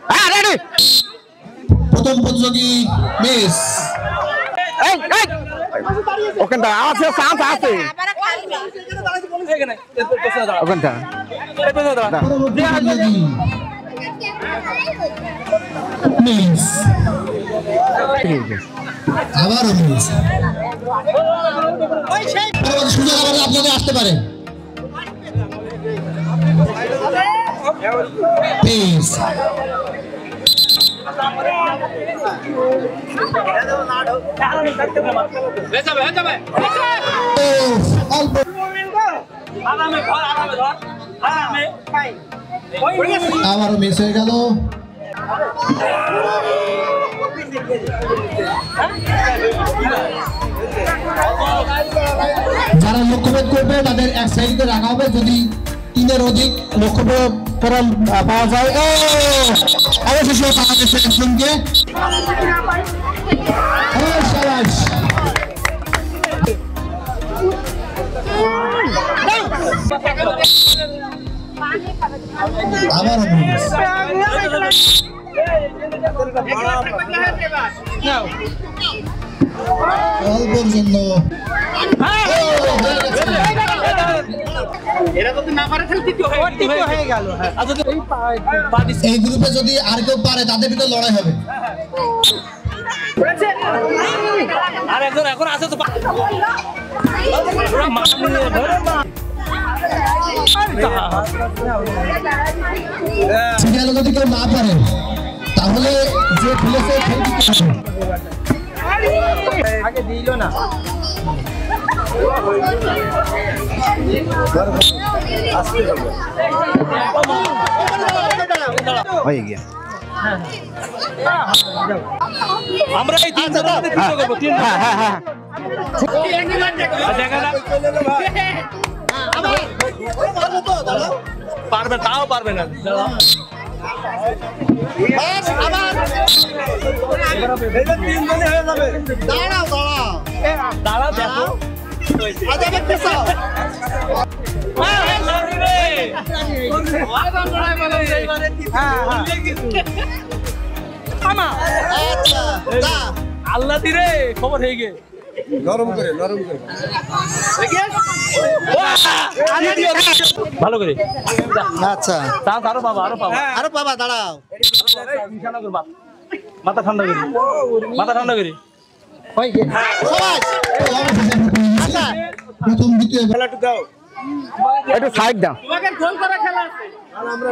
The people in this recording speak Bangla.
হ্যাঁ রেডি প্রথম প্রতিযোগী মিস ওখানটা আছে চান্স আছে ওখানটা মিস আবারও মিস সুযোগ আবার আপনাদের আসতে পারে মিস আবারও মিস হয়ে গেল যারা লক্ষ্যভেদ করবে তাদের এক সাইডে রাখা হবে যদি 3 এর অধিক লক্ষ্যভেদ পাওয়া যায় অবশেষে বাংলাদেশের একজনকে আবার অল্পর জন্য এই গ্রুপে যদি আর কেউ পারে তাদের ভিতরে লড়াই হবে যদি কেউ না পারে তাহলে যে ফেলেছে আগে দিল না হয়ে গিয়া আমরা এই তিন জন করব তিন পারবে তাও পারবে না দাঁড়াও দেখো আল্লাহ দিরে খবর হয়ে গে নরম করে ভালো করে আচ্ছা আরো পাবা দাঁড়াও মাথা ঠান্ডা করি প্রথম দ্বিতীয় খেলাটা দাও একটু সাইড দাও তোমাকে গোল করা খেলা আছে আমরা